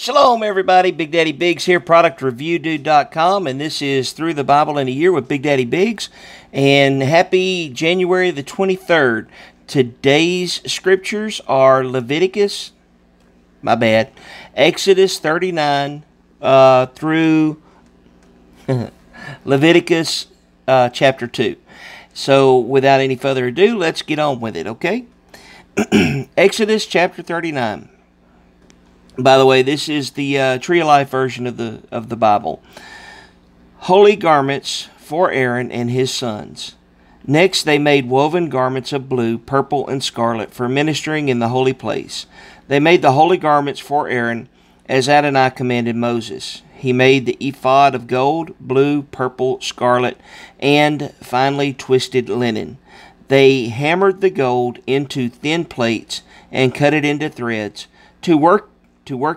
Shalom everybody, BigDaddyBigz here, productreviewdude.com, and this is Through the Bible in a Year with BigDaddyBigz, and happy January the 23rd. Today's scriptures are Exodus 39 through Leviticus chapter 2. So without any further ado, let's get on with it, okay? Exodus chapter 39. By the way, this is the Tree of Life version of the Bible. Holy garments for Aaron and his sons. Next they made woven garments of blue, purple, and scarlet for ministering in the holy place. They made the holy garments for Aaron as Adonai commanded Moses. He made the ephod of gold, blue, purple, scarlet, and finely twisted linen. They hammered the gold into thin plates and cut it into threads to work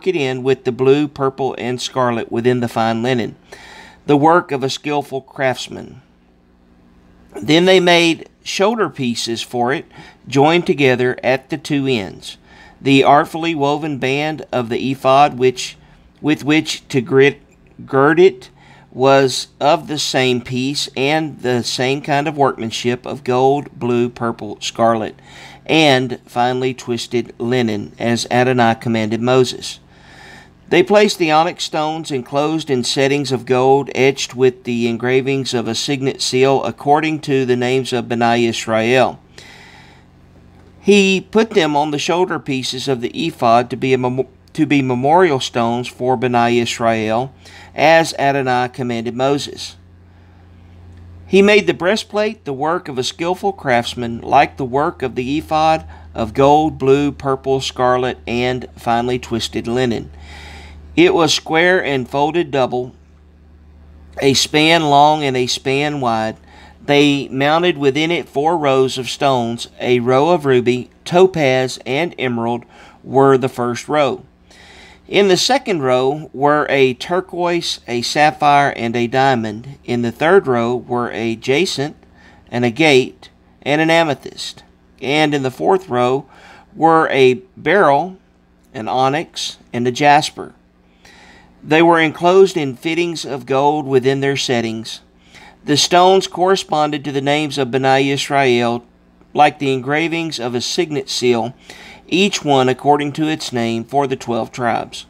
it in with the blue, purple, and scarlet within the fine linen, the work of a skillful craftsman. Then they made shoulder pieces for it, joined together at the two ends. The artfully woven band of the ephod with which to gird it was of the same piece and the same kind of workmanship of gold, blue, purple, scarlet, and finely twisted linen, as Adonai commanded Moses. They placed the onyx stones enclosed in settings of gold, etched with the engravings of a signet seal according to the names of Bnei Israel. He put them on the shoulder pieces of the ephod to be memorial stones for Bnei Israel, as Adonai commanded Moses. He made the breastplate the work of a skillful craftsman, like the work of the ephod of gold, blue, purple, scarlet, and finely twisted linen. It was square and folded double, a span long and a span wide. They mounted within it 4 rows of stones. A row of ruby, topaz, and emerald were the first row. In the second row were a turquoise, a sapphire, and a diamond. In the third row were a jacinth, and a agate, and an amethyst. And in the fourth row were a beryl, an onyx, and a jasper. They were enclosed in fittings of gold within their settings. The stones corresponded to the names of Bnei Israel, like the engravings of a signet seal, each one according to its name for the 12 tribes.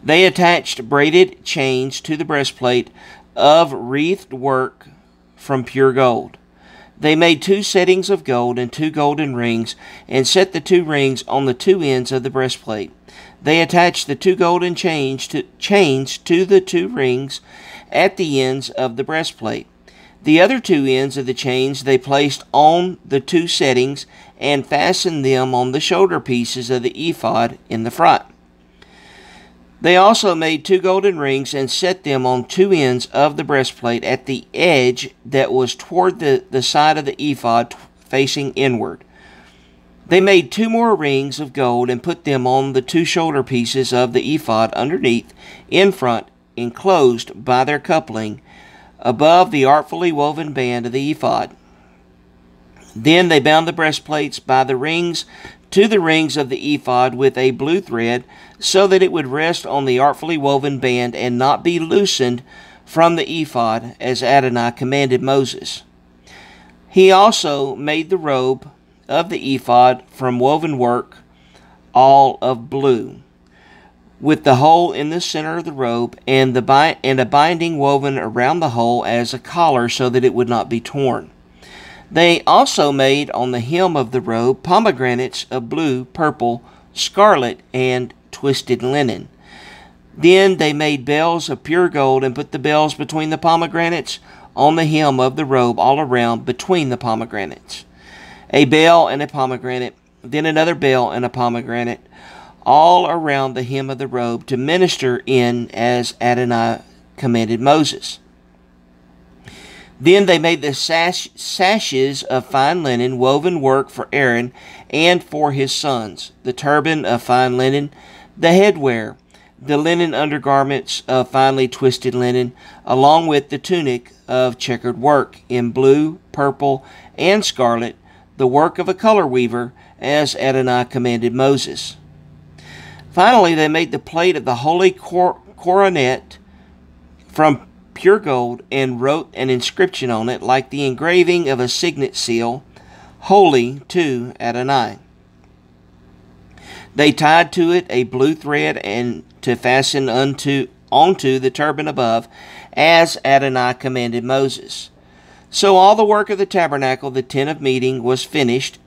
They attached braided chains to the breastplate of wreathed work from pure gold. They made 2 settings of gold and 2 golden rings, and set the 2 rings on the 2 ends of the breastplate. They attached the 2 golden chains to the 2 rings at the ends of the breastplate. The other 2 ends of the chains they placed on the 2 settings and fastened them on the shoulder pieces of the ephod in the front. They also made 2 golden rings and set them on 2 ends of the breastplate at the edge that was toward the side of the ephod facing inward. They made 2 more rings of gold and put them on the 2 shoulder pieces of the ephod underneath, in front, enclosed by their coupling, above the artfully woven band of the ephod. Then they bound the breastplates by the rings to the rings of the ephod with a blue thread, so that it would rest on the artfully woven band and not be loosened from the ephod, as Adonai commanded Moses. He also made the robe of the ephod from woven work, all of blue, with the hole in the center of the robe, and a binding woven around the hole as a collar, so that it would not be torn. They also made on the hem of the robe pomegranates of blue, purple, scarlet, and twisted linen. Then they made bells of pure gold, and put the bells between the pomegranates on the hem of the robe all around between the pomegranates. A bell and a pomegranate, then another bell and a pomegranate, all around the hem of the robe, to minister in as Adonai commanded Moses. Then they made the sashes of fine linen, woven work for Aaron and for his sons, the turban of fine linen, the headwear, the linen undergarments of finely twisted linen, along with the tunic of checkered work in blue, purple, and scarlet, the work of a color weaver, as Adonai commanded Moses. Finally, they made the plate of the holy coronet from pure gold and wrote an inscription on it like the engraving of a signet seal, holy to Adonai. They tied to it a blue thread and to fasten onto the turban above, as Adonai commanded Moses. So all the work of the tabernacle, the tent of meeting, was finished.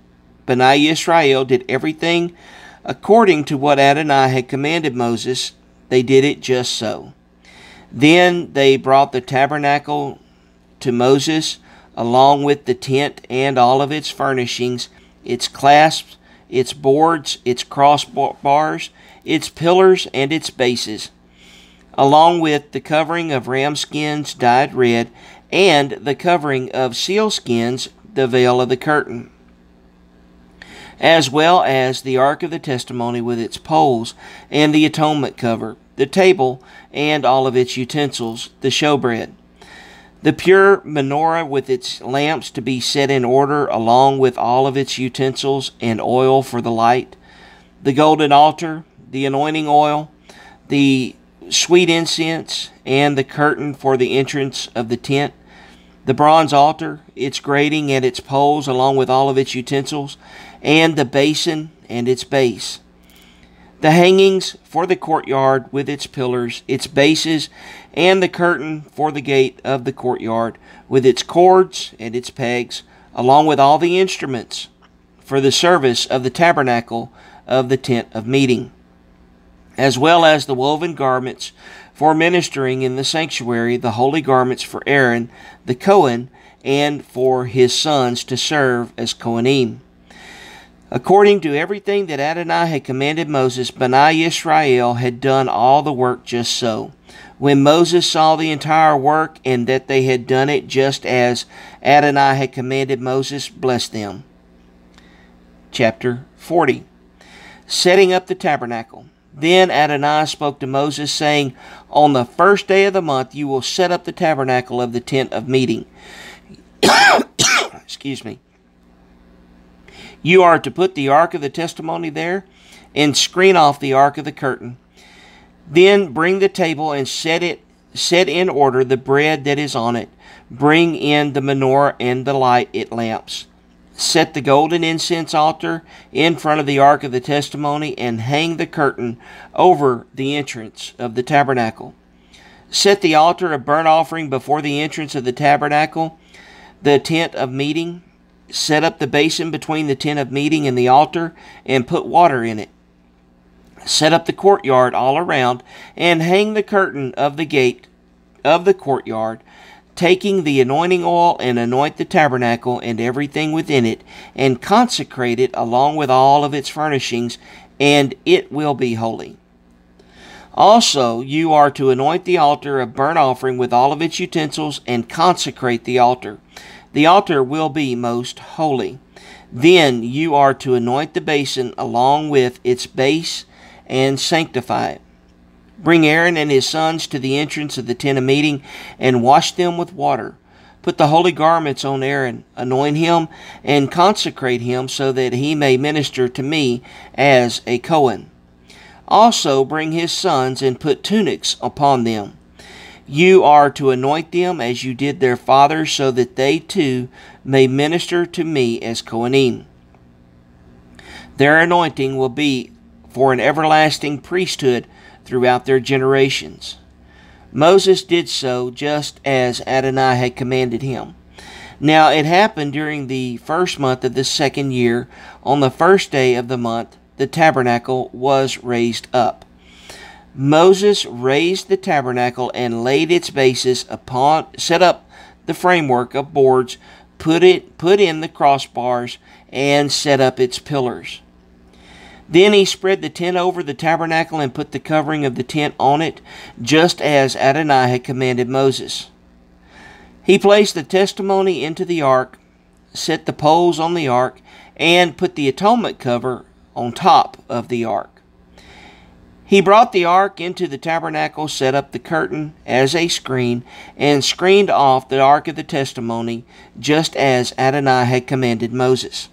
Bnei Yisrael did everything according to what Adonai had commanded Moses. They did it just so. Then they brought the tabernacle to Moses, along with the tent and all of its furnishings, its clasps, its boards, its crossbars, its pillars, and its bases, along with the covering of ram skins dyed red, and the covering of seal skins, the veil of the curtain, as well as the ark of the testimony with its poles, and the atonement cover, the table, and all of its utensils, the showbread, the pure menorah with its lamps to be set in order, along with all of its utensils, and oil for the light, the golden altar, the anointing oil, the sweet incense, and the curtain for the entrance of the tent, the bronze altar, its grating and its poles, along with all of its utensils, and the basin and its base, the hangings for the courtyard with its pillars, its bases, and the curtain for the gate of the courtyard with its cords and its pegs, along with all the instruments for the service of the tabernacle of the tent of meeting, as well as the woven garments for ministering in the sanctuary, the holy garments for Aaron the Cohen, and for his sons to serve as Kohanim. According to everything that Adonai had commanded Moses, Bnei Yisrael had done all the work just so. When Moses saw the entire work and that they had done it just as Adonai had commanded Moses, blessed them. Chapter 40. Setting up the tabernacle. Then Adonai spoke to Moses, saying, On the first day of the month you will set up the tabernacle of the tent of meeting. Excuse me. You are to put the ark of the testimony there, and screen off the ark of the curtain. Then bring the table and set in order the bread that is on it. Bring in the menorah and the light it lamps. Set the golden incense altar in front of the ark of the testimony, and hang the curtain over the entrance of the tabernacle. Set the altar of burnt offering before the entrance of the tabernacle, the tent of meeting. Set up the basin between the tent of meeting and the altar, and put water in it. Set up the courtyard all around, and hang the curtain of the gate of the courtyard, taking the anointing oil, and anoint the tabernacle and everything within it, and consecrate it along with all of its furnishings, and it will be holy. Also, you are to anoint the altar of burnt offering with all of its utensils, and consecrate the altar. The altar will be most holy. Then you are to anoint the basin along with its base and sanctify it. Bring Aaron and his sons to the entrance of the tent of meeting and wash them with water. Put the holy garments on Aaron, anoint him, and consecrate him so that he may minister to me as a Cohen. Also bring his sons and put tunics upon them. You are to anoint them as you did their fathers, so that they too may minister to me as Kohanim. Their anointing will be for an everlasting priesthood throughout their generations. Moses did so just as Adonai had commanded him. Now it happened during the first month of the second year, on the first day of the month, the tabernacle was raised up. Moses raised the tabernacle and laid its bases set up the framework of boards, put in the crossbars, and set up its pillars. Then he spread the tent over the tabernacle and put the covering of the tent on it, just as Adonai had commanded Moses. He placed the testimony into the ark, set the poles on the ark, and put the atonement cover on top of the ark. He brought the ark into the tabernacle, set up the curtain as a screen, and screened off the ark of the testimony, just as Adonai had commanded Moses.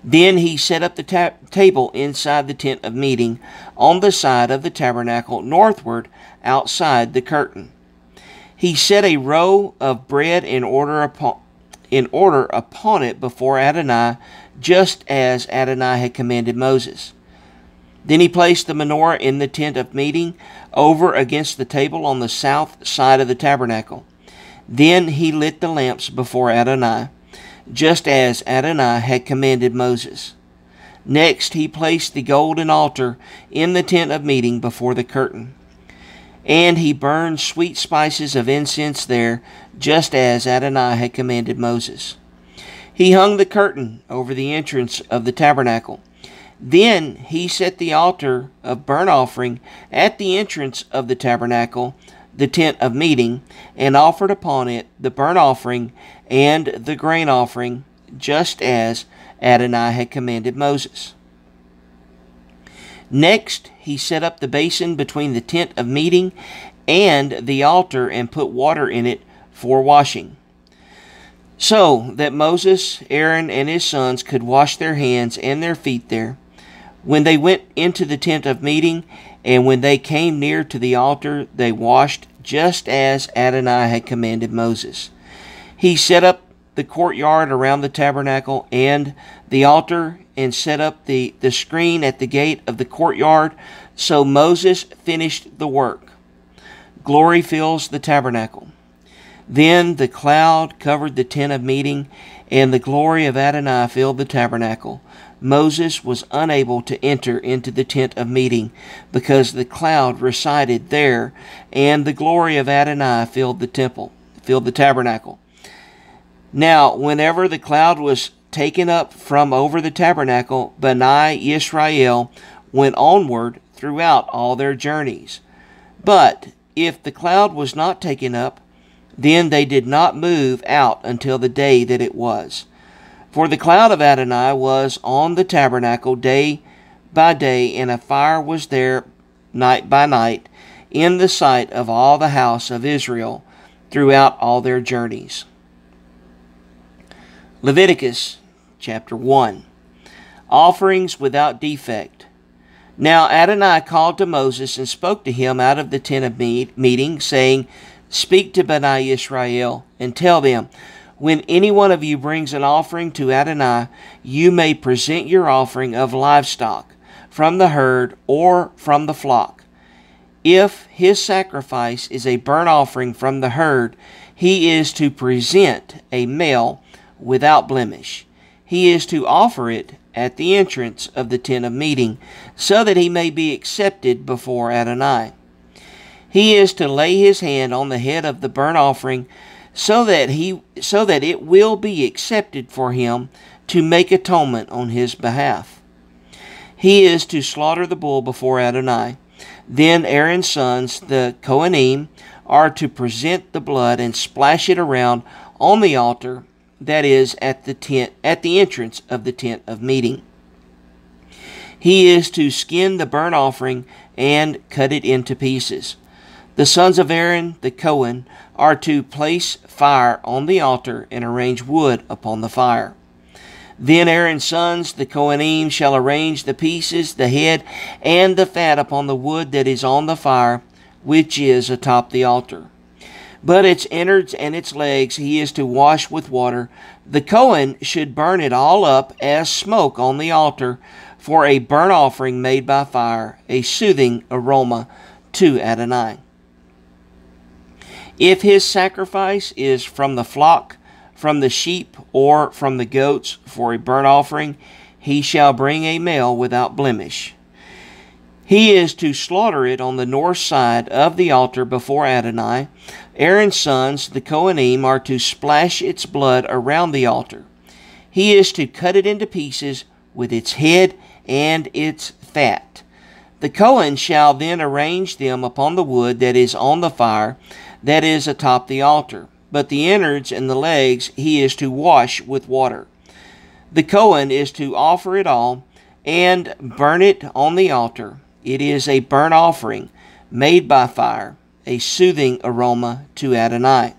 Then he set up the table inside the tent of meeting on the side of the tabernacle northward outside the curtain. He set a row of bread in order upon it before Adonai, just as Adonai had commanded Moses. Then he placed the menorah in the tent of meeting over against the table on the south side of the tabernacle. Then he lit the lamps before Adonai, just as Adonai had commanded Moses. Next he placed the golden altar in the tent of meeting before the curtain. And he burned sweet spices of incense there, just as Adonai had commanded Moses. He hung the curtain over the entrance of the tabernacle. Then he set the altar of burnt offering at the entrance of the tabernacle, the tent of meeting, and offered upon it the burnt offering and the grain offering, just as Adonai had commanded Moses. Next, he set up the basin between the tent of meeting and the altar and put water in it for washing, so that Moses, Aaron, and his sons could wash their hands and their feet there. When they went into the tent of meeting, and when they came near to the altar, they washed just as Adonai had commanded Moses. He set up the courtyard around the tabernacle and the altar, and set up the screen at the gate of the courtyard. So Moses finished the work. Glory fills the tabernacle. Then the cloud covered the tent of meeting, and the glory of Adonai filled the tabernacle. Moses was unable to enter into the tent of meeting, because the cloud resided there, and the glory of Adonai filled the tabernacle. Now, whenever the cloud was taken up from over the tabernacle, Bnei Israel went onward throughout all their journeys. But if the cloud was not taken up, then they did not move out until the day that it was. For the cloud of Adonai was on the tabernacle day by day, and a fire was there night by night in the sight of all the house of Israel throughout all their journeys. Leviticus chapter 1. Offerings without defect. Now Adonai called to Moses and spoke to him out of the tent of meeting, saying, Speak to Bnei Israel, and tell them, when any one of you brings an offering to Adonai, you may present your offering of livestock, from the herd or from the flock. If his sacrifice is a burnt offering from the herd, he is to present a male without blemish. He is to offer it at the entrance of the tent of meeting, so that he may be accepted before Adonai. He is to lay his hand on the head of the burnt offering, so that it will be accepted for him to make atonement on his behalf. He is to slaughter the bull before Adonai. Then Aaron's sons, the Kohanim, are to present the blood and splash it around on the altar that is at the entrance of the tent of meeting. He is to skin the burnt offering and cut it into pieces. The sons of Aaron, the Kohen, are to place fire on the altar and arrange wood upon the fire. Then Aaron's sons, the Kohanim, shall arrange the pieces, the head, and the fat upon the wood that is on the fire, which is atop the altar. But its innards and its legs he is to wash with water. The Kohen should burn it all up as smoke on the altar for a burnt offering made by fire, a soothing aroma to Adonai. If his sacrifice is from the flock, from the sheep, or from the goats for a burnt offering, he shall bring a male without blemish. He is to slaughter it on the north side of the altar before Adonai. Aaron's sons, the Kohanim, are to splash its blood around the altar. He is to cut it into pieces with its head and its fat. The Kohen shall then arrange them upon the wood that is on the fire, that is atop the altar. But the innards and the legs he is to wash with water. The Kohen is to offer it all and burn it on the altar. It is a burnt offering made by fire, a soothing aroma to Adonai.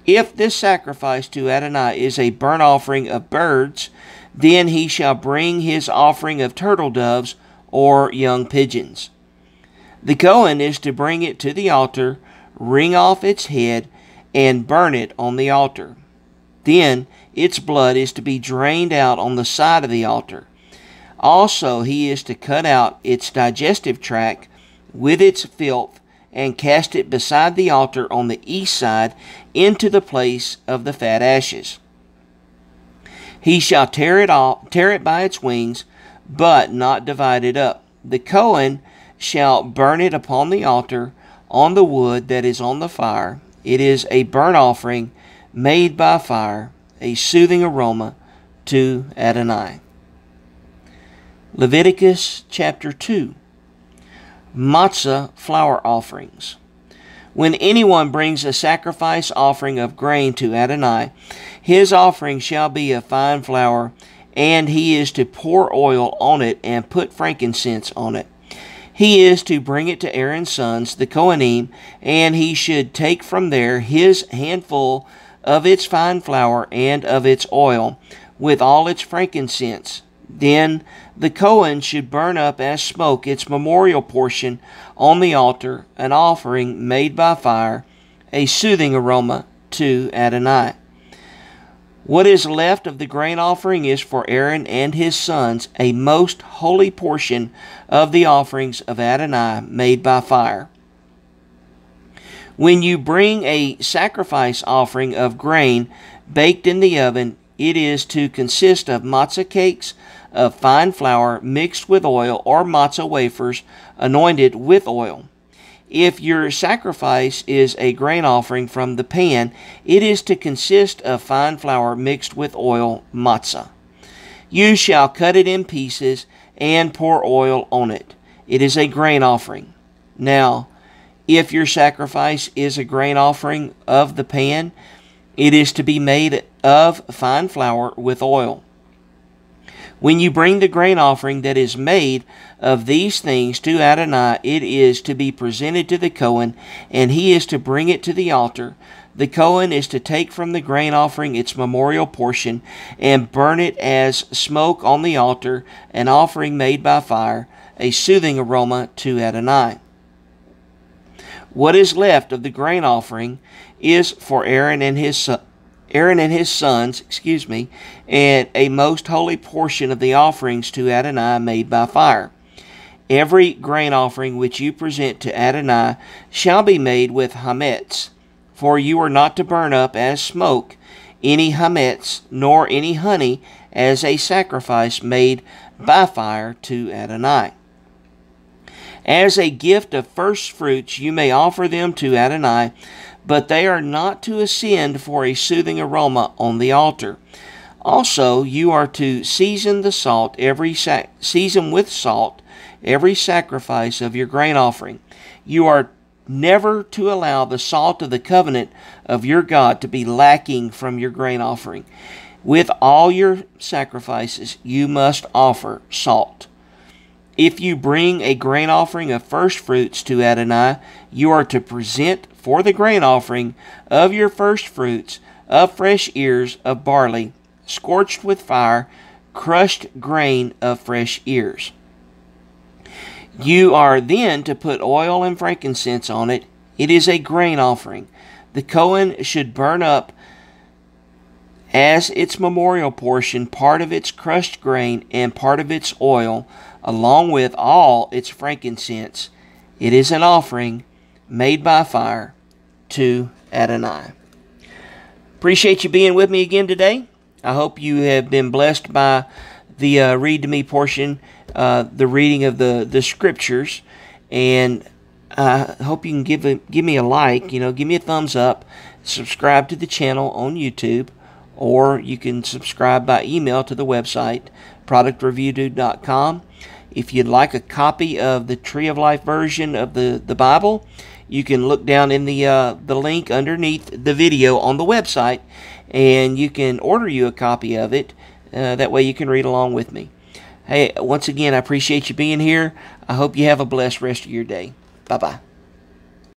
If this sacrifice to Adonai is a burnt offering of birds, Then he shall bring his offering of turtle doves or young pigeons. The Cohen is to bring it to the altar, wring off its head, and burn it on the altar. Then its blood is to be drained out on the side of the altar. Also he is to cut out its digestive tract with its filth, and cast it beside the altar on the east side into the place of the fat ashes. He shall tear it by its wings, but not divide it up. The Cohen shall burn it upon the altar on the wood that is on the fire. It is a burnt offering made by fire, a soothing aroma to Adonai. Leviticus chapter 2. Matzah flour offerings. When anyone brings a sacrifice offering of grain to Adonai, his offering shall be of fine flour, and he is to pour oil on it and put frankincense on it. He is to bring it to Aaron's sons, the Kohanim, and he should take from there his handful of its fine flour and of its oil, with all its frankincense. Then the Cohen should burn up as smoke its memorial portion on the altar, an offering made by fire, a soothing aroma to Adonai. What is left of the grain offering is for Aaron and his sons, a most holy portion of the offerings of Adonai made by fire. When you bring a sacrifice offering of grain baked in the oven, it is to consist of matzah cakes of fine flour mixed with oil, or matzah wafers anointed with oil. If your sacrifice is a grain offering from the pan, it is to consist of fine flour mixed with oil, matzah. You shall cut it in pieces and pour oil on it. It is a grain offering. Now, if your sacrifice is a grain offering of the pan, it is to be made of fine flour with oil. When you bring the grain offering that is made of these things to Adonai, it is to be presented to the Cohen, and he is to bring it to the altar. The Cohen is to take from the grain offering its memorial portion, and burn it as smoke on the altar, an offering made by fire, a soothing aroma to Adonai. What is left of the grain offering is for Aaron and his sons, and a most holy portion of the offerings to Adonai made by fire. Every grain offering which you present to Adonai shall be made with hametz, for you are not to burn up as smoke any hametz, nor any honey, as a sacrifice made by fire to Adonai. As a gift of first fruits you may offer them to Adonai, but they are not to ascend for a soothing aroma on the altar. Also, you are to season with salt every sacrifice of your grain offering. You are never to allow the salt of the covenant of your God to be lacking from your grain offering. With all your sacrifices, you must offer salt. If you bring a grain offering of first fruits to Adonai, you are to present for the grain offering of your first fruits of fresh ears of barley, scorched with fire, crushed grain of fresh ears. You are then to put oil and frankincense on it. It is a grain offering. The Cohen should burn up as its memorial portion part of its crushed grain and part of its oil, along with all its frankincense. It is an offering made by fire to Adonai. Appreciate you being with me again today. I hope you have been blessed by the Read to Me portion, the reading of the scriptures, and I hope you can give me a like, give me a thumbs up, subscribe to the channel on YouTube, or you can subscribe by email to the website, productreviewdude.com. If you'd like a copy of the Tree of Life version of the Bible, you can look down in the link underneath the video on the website, and you can order you a copy of it. That way you can read along with me. Hey, once again, I appreciate you being here. I hope you have a blessed rest of your day. Bye-bye.